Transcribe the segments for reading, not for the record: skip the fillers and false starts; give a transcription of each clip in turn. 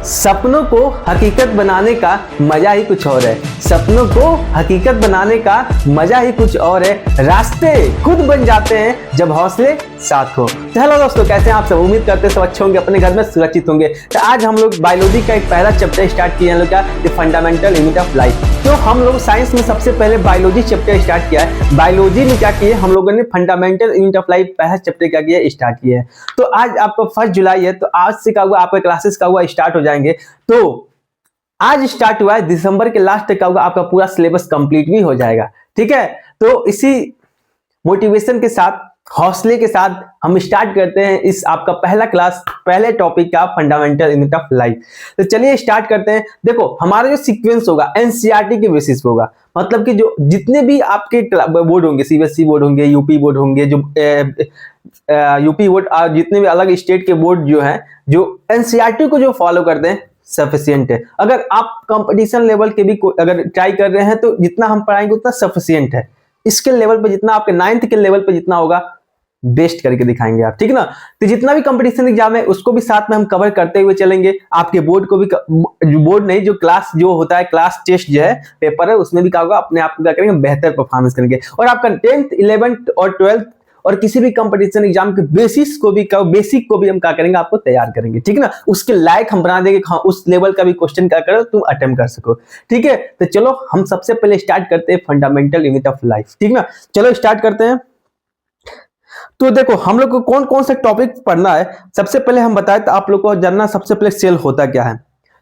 सपनों को हकीकत बनाने का मजा ही कुछ और है। सपनों को हकीकत बनाने का मजा ही कुछ और है। रास्ते खुद बन जाते हैं जब हौसले साथ हो। तो हेलो दोस्तों, कैसे हैं आप सब? उम्मीद करते हैं सब अच्छे होंगे, अपने घर में सुरक्षित होंगे। तो आज हम लोग बायोलॉजी का एक पहला चैप्टर स्टार्ट किए हैं, क्या the fundamental unit of life. तो हम लोग साइंस में सबसे पहले बायोलॉजी चैप्टर स्टार्ट किया है। बायोलॉजी में क्या किए हम लोगों ने? फंडामेंटल यूनिट ऑफ लाइफ पहला चैप्टर क्या किया? स्टार्ट किया है। तो आज आपका 1 जुलाई है, तो आज से क्या हुआ, आपके क्लासेस का हुआ स्टार्ट हो जाएंगे। तो आज स्टार्ट हुआ है, दिसंबर के लास्ट तक का होगा आपका पूरा सिलेबस कंप्लीट भी हो जाएगा। ठीक है, तो इसी मोटिवेशन के साथ, हौसले के साथ हम स्टार्ट करते हैं इस आपका पहला क्लास, पहले टॉपिक का फंडामेंटल यूनिट ऑफ लाइफ। तो चलिए स्टार्ट करते हैं। देखो, हमारा जो सीक्वेंस होगा एनसीईआरटी के बेसिस पे होगा। मतलब कि जो जितने भी आपके बोर्ड होंगे, सीबीएसई बोर्ड होंगे, यूपी बोर्ड होंगे, जो यूपी बोर्ड और जितने भी अलग स्टेट के बोर्ड जो हैं, जो एनसीईआरटी को जो फॉलो करते हैं सफिशिएंट है। अगर आप कंपटीशन लेवल के भी अगर ट्राई कर रहे हैं तो जितना हम पढ़ाएंगे उतना सफिशिएंट है। इसके लेवल पे जितना आपके 9th के लेवल पे जितना होगा बेस्ट करके दिखाएंगे आप, ठीक ना। तो जितना भी कंपटीशन एग्जाम है उसको भी साथ में हम कवर करते हुए चलेंगे। आपके बोर्ड को भी, बोर्ड नहीं, जो क्लास जो होता है, क्लास टेस्ट जो है, पेपर है, उसमें भी क्या होगा, अपने आप को क्या करेंगे, बेहतर परफॉर्मेंस करेंगे। और आपका 10th 11th और 12th और किसी भी कंपटीशन एग्जाम के बेसिक को भी हम क्या करेंगे, आपको तैयार करेंगे, ठीक ना। उसके लायक हम बना देंगे, हाँ, उस लेवल का भी क्वेश्चन क्या करो तुम अटेम्प्ट कर सको। ठीक है, तो चलो हम सबसे पहले स्टार्ट करते हैं फंडामेंटल यूनिट ऑफ लाइफ, ठीक ना। चलो स्टार्ट करते हैं। तो देखो, हम लोग को कौन कौन से टॉपिक पढ़ना है। सबसे पहले हम बताएं तो आप लोग को जानना सबसे पहले सेल होता क्या है।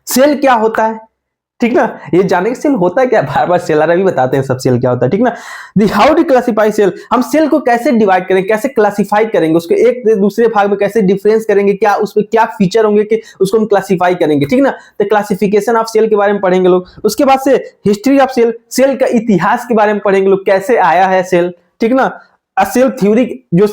सेल क्या होता है, ठीक ना, ये जाने के सेल होता है क्या, बार बार सेलर भी बताते हैं सब सेल क्या होता है, ठीक ना। हाउ टू क्लासिफाई सेल, हम सेल को कैसे डिवाइड करेंगे, कैसे क्लासिफाई करेंगे, उसको एक दूसरे भाग में कैसे डिफरेंस करेंगे, क्या उसमें क्या फीचर होंगे कि उसको हम क्लासिफाई करेंगे, ठीक ना। तो क्लासिफिकेशन ऑफ सेल के बारे में पढ़ेंगे लोग। उसके बाद से हिस्ट्री ऑफ सेल, सेल का इतिहास के बारे में पढ़ेंगे लोग, कैसे आया है सेल, ठीक ना। सेल थ्योरी, जो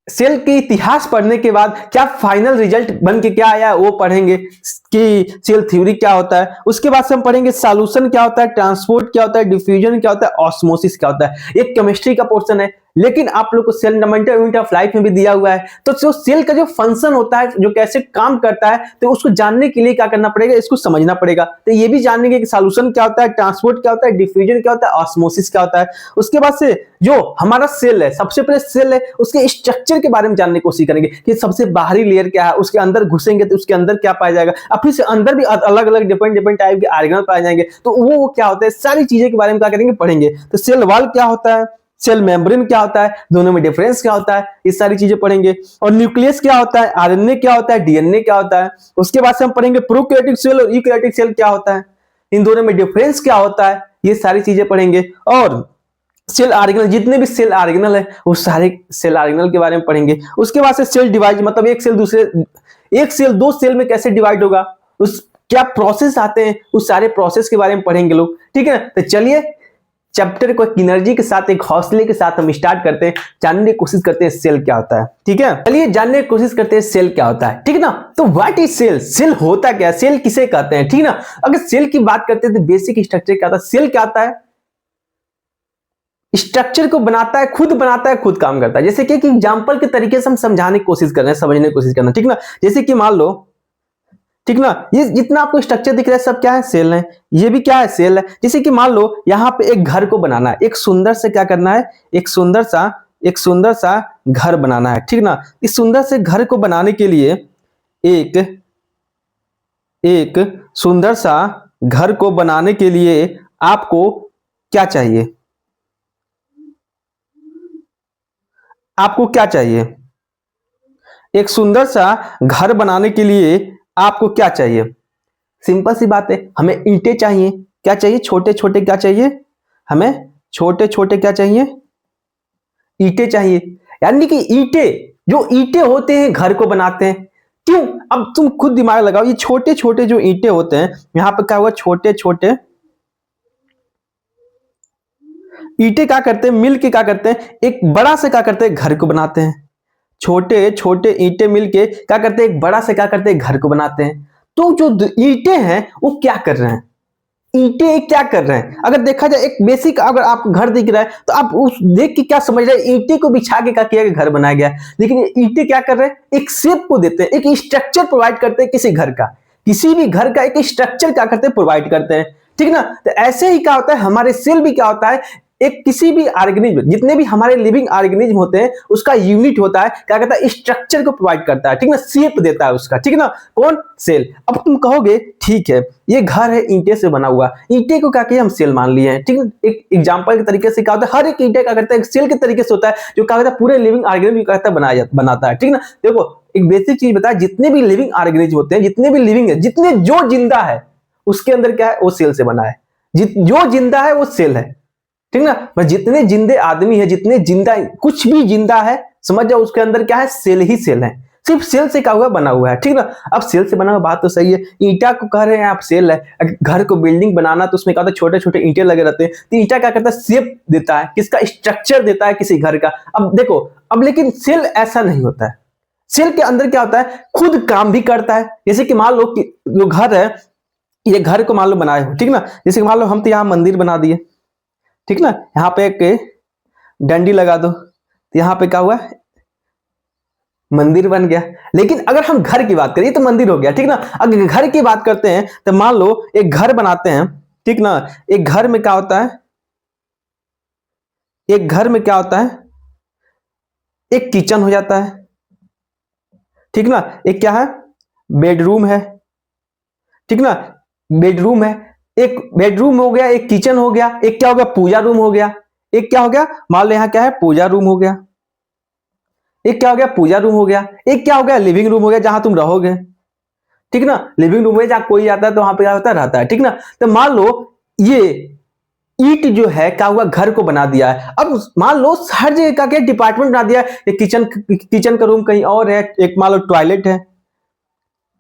सेल के इतिहास पढ़ने के बाद क्या फाइनल रिजल्ट बन के क्या आया वो पढ़ेंगे कि सेल थ्योरी क्या होता है। उसके बाद से हम पढ़ेंगे सॉल्यूशन क्या होता है, ट्रांसपोर्ट क्या होता है, डिफ्यूजन क्या होता है, ऑस्मोसिस क्या होता है। एक केमिस्ट्री का पोर्शन है, लेकिन आप लोग को cell fundamental unit of life में भी दिया हुआ है। तो जो सेल का जो फंक्शन होता है, जो कैसे काम करता है, तो उसको जानने के लिए क्या करना पड़ेगा, इसको समझना पड़ेगा। तो ये भी जानेंगे कि सॉल्यूशन क्या होता है, ट्रांसपोर्ट क्या होता है, डिफ्यूजन क्या होता है, ऑस्मोसिस क्या होता है। उसके बाद से जो हमारा सेल है, सबसे पहले सेल है, उसके स्ट्रक्चर के बारे में जानने की कोशिश करेंगे कि सबसे बाहरी लेयर क्या है, उसके अंदर घुसेंगे तो उसके अंदर क्या पाया जाएगा, और फिर से अंदर भी अलग अलग डिफरेंट टाइप के ऑर्गेनल पाए जाएंगे, तो वो क्या होता है, सारी चीजें के बारे में क्या करेंगे, पढ़ेंगे। तो सेल वॉल क्या होता है, सेल मेम्ब्रेन क्या होता है, दोनों में डिफरेंस क्या होता है, ये सारी चीजें पढ़ेंगे। और न्यूक्लियस क्या होता है, आरएनए क्या होता है, डीएनए क्या होता है। उसके बाद से हम पढ़ेंगे प्रोकैरियोटिक सेल और यूकैरियोटिक सेल क्या होता है, इन दोनों में डिफरेंस क्या होता है, ये सारी चीजें पढ़ेंगे। और सेल ऑर्गेनल, जितने भी सेल ऑर्गेनल है वो सारे सेल ऑर्गेनल के बारे में पढ़ेंगे। उसके बाद से सेल डिवाइड, मतलब एक सेल दो सेल में कैसे डिवाइड होगा, उस क्या प्रोसेस आते हैं, उस सारे प्रोसेस के बारे में पढ़ेंगे लोग, ठीक है। तो चलिए चैप्टर को एनर्जी के साथ, एक हौसले के साथ हम स्टार्ट करते हैं, जानने की कोशिश करते हैं सेल क्या होता है, ठीक है। चलिए जानने की कोशिश करते हैं सेल क्या होता है, ठीक ना। तो व्हाट इज सेल, सेल होता क्या है, सेल किसे कहते हैं, ठीक ना। अगर सेल की बात करते हैं तो बेसिक स्ट्रक्चर क्या होता है, सेल क्या होता है, स्ट्रक्चर को बनाता है, खुद काम करता है। जैसे कि एग्जांपल के तरीके से हम समझाने की कोशिश कर रहे हैं, समझने की कोशिश करना, ठीक ना। जैसे कि मान लो, ठीक ना, ये जितना आपको स्ट्रक्चर दिख रहा है सब क्या है, सेल है। ये भी क्या है, सेल है। जैसे कि मान लो यहाँ पे एक घर को बनाना है, एक सुंदर से क्या करना है, एक सुंदर सा घर बनाना है, ठीक ना। इस सुंदर से घर को बनाने के लिए एक सुंदर सा घर को बनाने के लिए आपको क्या चाहिए, आपको क्या चाहिए, एक सुंदर सा घर बनाने के लिए आपको क्या चाहिए। सिंपल सी बात है, हमें ईंटें चाहिए। क्या चाहिए, छोटे छोटे क्या चाहिए, हमें छोटे छोटे क्या चाहिए, ईंटें चाहिए। यानी कि जो ईंटें होते हैं घर को बनाते हैं। क्यों, अब तुम खुद दिमाग लगाओ, ये छोटे छोटे जो ईंटें होते हैं, यहां पर क्या हुआ, छोटे छोटे ईंटें क्या करते हैं, मिल के क्या करते हैं, एक बड़ा से क्या करते हैं, घर को बनाते हैं। छोटे छोटे ईंटें मिलके क्या करते हैं, एक बड़ा से क्या करते हैं, घर को बनाते हैं। तो जो ईंटें हैं वो क्या कर रहे हैं, ईंटें क्या कर रहे हैं, अगर देखा जाए एक बेसिक, अगर आपको घर दिख रहा है तो आप उस देख के क्या समझ रहे हैं, ईंटें को बिछा के क्या किया गया, घर बनाया गया। लेकिन ईंटें क्या कर रहे हैं, एक शेप को देते हैं, एक स्ट्रक्चर प्रोवाइड करते हैं किसी घर का, किसी भी घर का एक स्ट्रक्चर क्या करते हैं, प्रोवाइड करते हैं, ठीक ना। तो ऐसे ही क्या होता है, हमारे सेल भी क्या होता है, एक किसी भी ऑर्गेनिज्म, जितने भी हमारे लिविंग ऑर्गेनिज्म होते हैं उसका यूनिट होता है, क्या कहता है, स्ट्रक्चर को प्रोवाइड करता है, ठीक ना, शेप देता है उसका, ठीक ना, कौन, सेल। अब तुम कहोगे ठीक है ये घर है ईंटे से बना हुआ, ईंटे को क्या किया हम सेल मान लिए हैं, ठीक है। एक एग्जांपल के तरीके से क्या होता है, हर एक ईंटे क्या करता है, एक सेल के तरीके से होता है, जो क्या कहता है पूरे लिविंग ऑर्गेनिज्म को कहता है बनाता है, ठीक ना। देखो एक बेसिक चीज बताया, जितने भी लिविंग ऑर्गेनिज्म होते हैं, जितने भी लिविंग है, जितने जो जिंदा है उसके अंदर क्या है, वो सेल से बना है, जो जिंदा है वो सेल है, ठीक ना। पर जितने जिंदे आदमी है, जितने जिंदा, कुछ भी जिंदा है समझ जाओ उसके अंदर क्या है, सेल ही सेल है, सिर्फ सेल से क्या हुआ, बना हुआ है, ठीक ना। अब सेल से बना हुआ बात तो सही है, ईंटा को कह रहे हैं आप सेल है, घर को बिल्डिंग बनाना तो उसमें क्या होता है, छोटे छोटे ईंटे लगे रहते हैं, तो ईंटा क्या करता है, शेप देता है, किसका, स्ट्रक्चर देता है किसी घर का। अब देखो, अब लेकिन सेल ऐसा नहीं होता है, सेल के अंदर क्या होता है, खुद काम भी करता है। जैसे कि मान लो कि जो घर है, ये घर को मान लो बनाए हो, ठीक ना, जैसे कि मान लो हम तो यहाँ मंदिर बना दिए, ठीक ना, यहाँ पे एक डंडी लगा दो, तो यहाँ पे क्या हुआ, मंदिर बन गया। लेकिन अगर हम घर की बात करें तो मंदिर हो गया, ठीक ना। अगर घर की बात करते हैं तो मान लो एक घर बनाते हैं, ठीक ना, एक घर में क्या होता है, एक घर में क्या होता है, एक किचन हो जाता है, ठीक ना, एक क्या है, बेडरूम है, ठीक ना, बेडरूम है, एक बेडरूम हो गया, एक किचन हो गया, एक क्या हो गया, पूजा रूम हो गया, एक क्या हो गया, मान लो यहां क्या है, पूजा रूम हो गया, एक क्या हो गया, पूजा रूम हो गया, एक क्या हो गया, लिविंग रूम हो गया, जहां तुम रहोगे, ठीक ना। लिविंग रूम में जहां कोई आता है तो वहां पे क्या होता है, रहता है, ठीक ना। तो मान लो ये ईट जो है क्या हुआ, घर को बना दिया है। अब मान लो हर जगह का क्या डिपार्टमेंट बना दिया है, एक किचन का रूम कहीं और है, एक मान लो टॉयलेट है,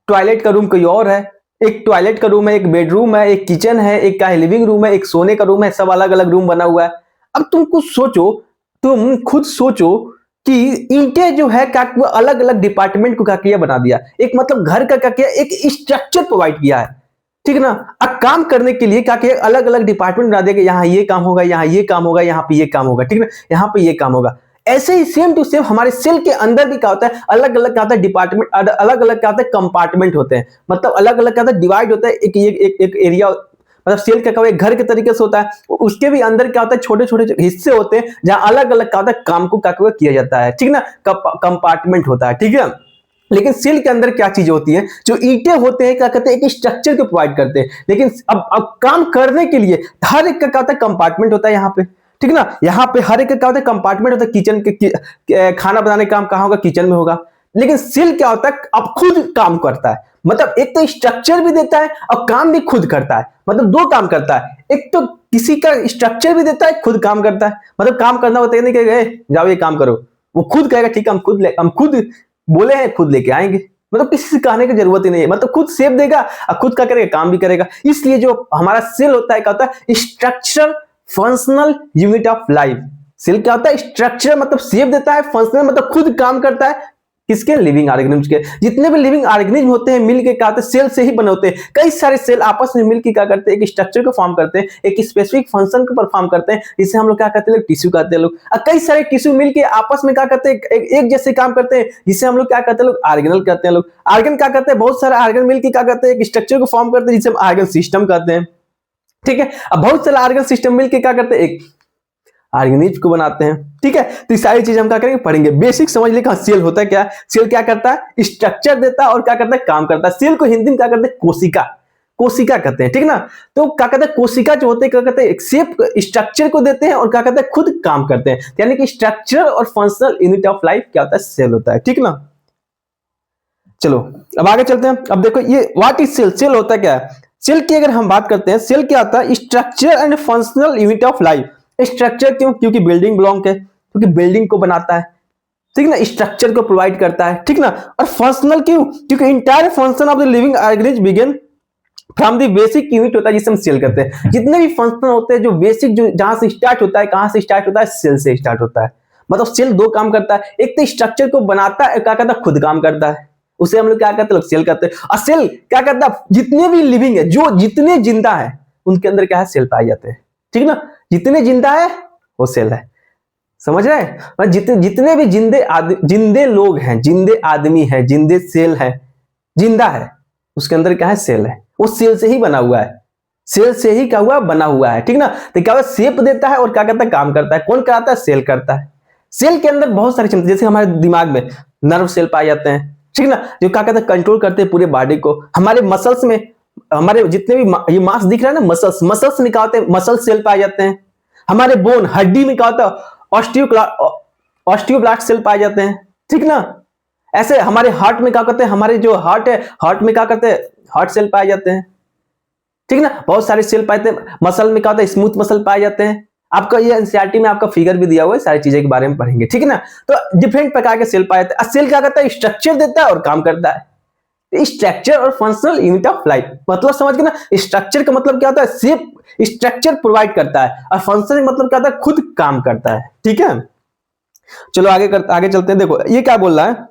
टॉयलेट का रूम कहीं और है, एक टॉयलेट का रूम है, एक बेडरूम है, एक किचन है, एक क्या है, लिविंग रूम है, एक सोने का रूम है, सब अलग अलग रूम बना हुआ है। अब तुम कुछ सोचो, तुम खुद सोचो कि ईंटे जो है क्या अलग अलग डिपार्टमेंट को क्या किया, बना दिया, एक मतलब घर का क्या किया, एक स्ट्रक्चर प्रोवाइड किया है, ठीक ना। अब काम करने के लिए क्या किया, अलग अलग डिपार्टमेंट बना दिया कि यहाँ ये काम होगा, यहाँ ये काम होगा, यहाँ पे ये काम होगा, ठीक ना, यहाँ पे ये काम होगा। ऐसे ही सेम टू सेम हमारे सेल के अंदर भी क्या होता है, अलग अलग क्या होता है डिपार्टमेंट, अलग अलग क्या होता है कंपार्टमेंट होते हैं, मतलब अलग अलग क्या होता है डिवाइड होता है, एक एरिया, मतलब सेल क्या एक घर के तरीके से होता है, उसके भी अंदर क्या होता है छोटे छोटे हिस्से होते हैं जहां अलग अलग क्या होता है काम को क्या किया जाता है, ठीक ना, कंपार्टमेंट होता है, ठीक है। लेकिन सेल के अंदर क्या चीजें होती है, जो ईंटें होते हैं क्या कहते हैं, एक स्ट्रक्चर को प्रोवाइड करते हैं, लेकिन अब काम करने के लिए हर एक का क्या होता है, कंपार्टमेंट होता है यहाँ पे, ठीक ना। यहाँ पे हर एक का क्या होता है, कंपार्टमेंट होता है, किचन के खाना बनाने का काम कहाँ होगा, किचन में होगा। लेकिन सेल क्या होता है, अब खुद काम करता है, मतलब एक तो स्ट्रक्चर भी देता है और काम भी खुद करता है, मतलब दो काम करता है, एक तो किसी का स्ट्रक्चर भी देता है, खुद काम करता है, मतलब काम करना होता है नहीं कि जाओ ये काम करो, वो खुद कहेगा ठीक है हम खुद बोले हैं खुद लेके आएंगे, मतलब किसी से कहने की जरूरत ही नहीं है, मतलब खुद सेव देगा और खुद क्या करेगा, काम भी करेगा। इसलिए जो हमारा सेल होता है क्या होता है, structure functional unit of life. Cell क्या होता है, स्ट्रक्चर मतलब सेव देता है, फंक्शनल मतलब खुद काम करता है, किसके, लिविंग ऑर्गेनिज्म के। जितने भी लिविंग ऑर्गेनिज्म होते हैं मिलके क्या होते हैं, सेल से ही बने होते हैं। कई सारे सेल आपस में मिलकर क्या करते हैं, एक स्ट्रक्चर को फॉर्म करते हैं, एक स्पेसिफिक फंक्शन को परफॉर्म करते हैं, जिसे हम लोग क्या कहते हैं, टिश्यू कहते हैं लोग। और कई सारे टिश्यू मिलके आपस में क्या करते हैं, एक जैसे काम करते हैं, जिसे हम लोग क्या कहते हैं, लोग ऑर्गेनल कहते हैं। लोग ऑर्गन क्या करते हैं, बहुत सारे ऑर्गन मिलकर क्या करते हैं, एक स्ट्रक्चर को फॉर्म करते हैं, जिसे हम ऑर्गन सिस्टम कहते हैं, ठीक है। अब बहुत सारे ऑर्गन सिस्टम मिलकर क्या करते हैं, एक ऑर्गेनिज्म को बनाते हैं, ठीक है। तो ये सारी चीज हम क्या करेंगे, पढ़ेंगे। बेसिक समझ लें सेल होता है क्या, सेल क्या करता है, स्ट्रक्चर देता है और क्या करता है, काम करता है। सेल को हिंदी में क्या करते हैं, कोशिका, कोशिका कहते हैं, ठीक ना। तो क्या कहते हैं, कोशिका जो होते हैं क्या कहते हैं, एक शेप स्ट्रक्चर को देते हैं और क्या कहते हैं, खुद काम करते हैं। यानी कि स्ट्रक्चर और फंक्शनल यूनिट ऑफ लाइफ क्या होता है, सेल होता है, ठीक ना। चलो अब आगे चलते हैं। अब देखो ये व्हाट इज सेल, सेल होता क्या है। सेल की अगर हम बात करते हैं, सेल क्या होता है, structure and functional unit of life. Structure क्यों, क्योंकि बिल्डिंग ब्लॉक है, क्योंकि बिल्डिंग को बनाता है, ठीक ना, स्ट्रक्चर को प्रोवाइड करता है, ठीक ना। और फंक्शनल क्यों, क्योंकि entire function of the living organism begin from the basic unit होता है, जिसे हम सेल करते हैं। जितने भी फंक्शन होते हैं जो बेसिक, जो जहां से स्टार्ट होता है, कहां से स्टार्ट होता है, सेल से स्टार्ट होता है। मतलब सेल दो काम करता है, एक तो स्ट्रक्चर को बनाता है, क्या करता है, खुद काम करता है, उसे हम लोग क्या करते हैं, सेल करते हैं। और सेल क्या करता है, जितने भी लिविंग है, जो जितने जिंदा है उनके अंदर क्या है, सेल पाए जाते हैं, ठीक ना। जितने जिंदा है वो सेल है, समझ रहे हैं। जितने भी जिंदे लोग हैं, जिंदे आदमी है, जिंदे सेल है, जिंदा है, उसके अंदर क्या है, सेल है, वो सेल से ही बना हुआ है, सेल से ही क्या हुआ, बना हुआ है, ठीक ना। तो क्या हुआ, शेप देता है और क्या करता है, काम करता है। कौन कराता है, सेल करता है। सेल के अंदर बहुत सारी क्षमता, जैसे हमारे दिमाग में नर्व सेल पाए जाते हैं, ठीक ना, जो क्या कहते हैं, कंट्रोल करते हैं पूरे बॉडी को। हमारे मसल्स में, हमारे जितने भी ये मांस दिख रहा है ना, मसल्स, मसल्स में क्या होते हैं, मसल सेल पाए जाते हैं। हमारे बोन, हड्डी में क्या होता है, ऑस्टियोब्लास्ट सेल पाए जाते हैं, ठीक ना। ऐसे हमारे हार्ट में क्या करते हैं, हमारे जो हार्ट है, हार्ट में क्या करते हैं, हार्ट सेल पाए जाते हैं, ठीक ना। बहुत सारे सेल पाए जाते हैं। मसल में क्या होता है, स्मूथ मसल पाए जाते हैं। आपका ये एनसीईआरटी में आपका फिगर भी दिया हुआ है, सारी चीजें के बारे में पढ़ेंगे, ठीक है ना। तो डिफरेंट प्रकार के सेल पाए जाते हैं। सेल क्या करता है, स्ट्रक्चर देता है और काम करता है। स्ट्रक्चर और फंक्शनल यूनिट ऑफ लाइफ, मतलब समझ गए ना। स्ट्रक्चर का मतलब क्या होता है, शेप, स्ट्रक्चर प्रोवाइड करता है, और फंक्शन का मतलब क्या होता है, खुद काम करता है, ठीक है। चलो आगे चलते हैं। देखो ये क्या बोल रहा है,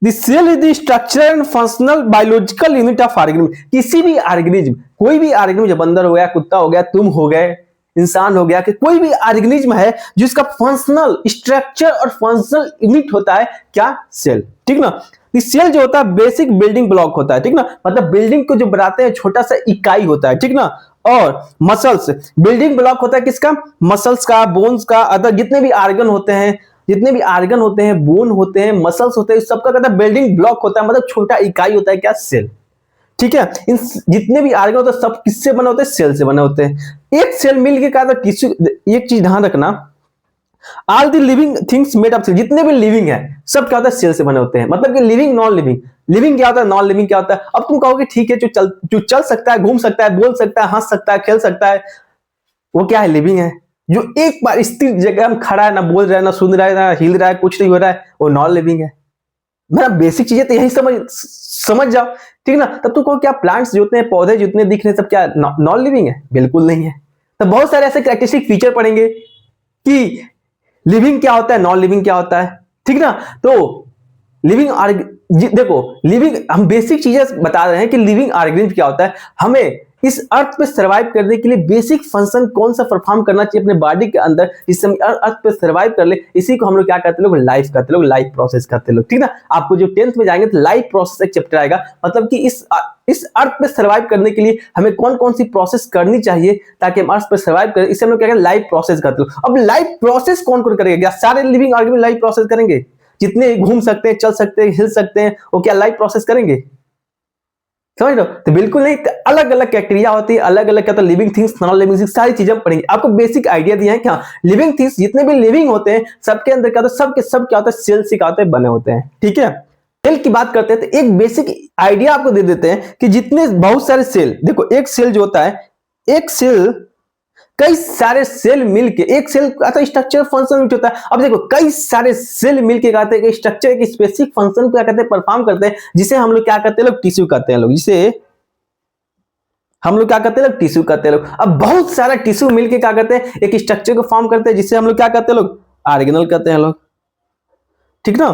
The cell is the structure and functional biological unit of organism। किसी भी ऑर्गेनिज्म, कोई भी ऑर्गेनिज्म, जब बंदर हो गया, कुत्ता हो गया, तुम हो गए, इंसान हो गया, कि कोई भी ऑर्गेनिज्म है जिसका फंक्शनल स्ट्रक्चर और फंक्शनल यूनिट होता है क्या, सेल, ठीक ना। सेल जो होता है बेसिक बिल्डिंग ब्लॉक होता है, ठीक ना, मतलब बिल्डिंग को जो बनाते हैं छोटा सा इकाई होता है, ठीक ना। और मसल्स बिल्डिंग ब्लॉक होता है किसका, मसल्स का, बोन्स का, अदर जितने भी ऑर्गन होते हैं, जितने भी ऑर्गन होते हैं, बोन होते हैं, मसल्स होते हैं, सबका कहता है बिल्डिंग ब्लॉक होता है, मतलब छोटा इकाई होता है क्या, सेल, ठीक है। इन जितने भी ऑर्गन होते हैं सब किससे बने होते हैं, सेल से बने होते हैं। एक सेल मिलके क्या होता है, टिश्यू, एक चीज ध्यान रखना, all the living things made of cell, जितने भी लिविंग है सब क्या होता है, सेल से बने होते हैं। मतलब कि लिविंग, नॉन लिविंग, लिविंग क्या होता है, नॉन लिविंग क्या होता है। अब तुम कहोगे ठीक है, जो चल सकता है, घूम सकता है, बोल सकता है, हंस सकता है, खेल सकता है, वो क्या है, लिविंग है। जो एक बार स्थिर जगह में खड़ा है, ना बोल रहा है, ना सुन रहा है, ना हिल रहा है, कुछ नहीं हो रहा है, वो नॉन लिविंग है। मेरा बेसिक चीजें तो यही समझ जाओ, ठीक ना। तब तो को क्या, प्लांट्स जितने, पौधे जितने दिख रहे हैं सब क्या नॉन लिविंग है, बिल्कुल नहीं है। तो बहुत सारे ऐसे कैरेक्टरिस्टिक फीचर पढ़ेंगे कि लिविंग क्या होता है, नॉन लिविंग क्या होता है, ठीक ना। तो लिविंग देखो, लिविंग, हम बेसिक चीजें बता रहे हैं कि लिविंग ऑर्गेनिज्म क्या होता है। हमें इस अर्थ पे सरवाइव करने के लिए बेसिक फंक्शन कौन सा परफॉर्म करना चाहिए अपने बॉडी के अंदर, जिससे हम अर्थ पे सरवाइव कर ले, इसी को हम लोग क्या कहते हैं, लोग लाइफ कहते हैं, लोग लाइफ प्रोसेस कहते हैं लोग, ठीक ना। आपको जो 10th में जाएंगे तो लाइफ प्रोसेस एक चैप्टर आएगा, मतलब कि इस अर्थ पे सरवाइव करने के लिए हमें कौन कौन सी प्रोसेस करनी चाहिए ताकि हम अर्थ पे सरवाइव करें, इसे हम लोग क्या कहते हैं, लाइफ प्रोसेस कहते हैं। अब लाइफ प्रोसेस कौन कौन करेगा, क्या सारे लिविंग ऑर्गेनिज्म लाइफ प्रोसेस करेंगे, जितने घूम सकते हैं, चल सकते हैं, हिल सकते हैं, वो क्या लाइफ प्रोसेस करेंगे, समझ लो। तो बिल्कुल नहीं, तो अलग अलग कैटेगरिया होती है, अलग अलग क्या होता है, living things, non living things, सारी चीजें पढ़ेंगे। आपको बेसिक आइडिया दिया है क्या, लिविंग थिंग्स जितने भी लिविंग होते हैं सबके अंदर क्या होता है, सबके सब क्या होता है, सेल से क्या होते हैं, बने होते हैं, ठीक है। सेल की बात करते हैं तो एक बेसिक आइडिया आपको दे देते हैं कि जितने बहुत सारे सेल, देखो एक सेल जो होता है, एक सेल कई सारे सेल मिलके, एक सेल का स्ट्रक्चर फंक्शन होता है। अब देखो कई सारे सेल मिलके कहते हैं कि स्ट्रक्चर एक स्पेसिफिक फंक्शन क्या कहते हैं, परफॉर्म करते हैं, जिसे हम लोग क्या कहते हैं, लोग टिश्यू कहते हैं, लोग जिसे हम लोग क्या कहते हैं, लोग टिश्यू कहते हैं लोग। अब बहुत सारा टिश्यू मिलके क्या कहते हैं, एक स्ट्रक्चर को फॉर्म करते हैं, जिसे हम लोग क्या कहते हैं, लोग ऑर्गेनल कहते हैं लोग, ठीक ना।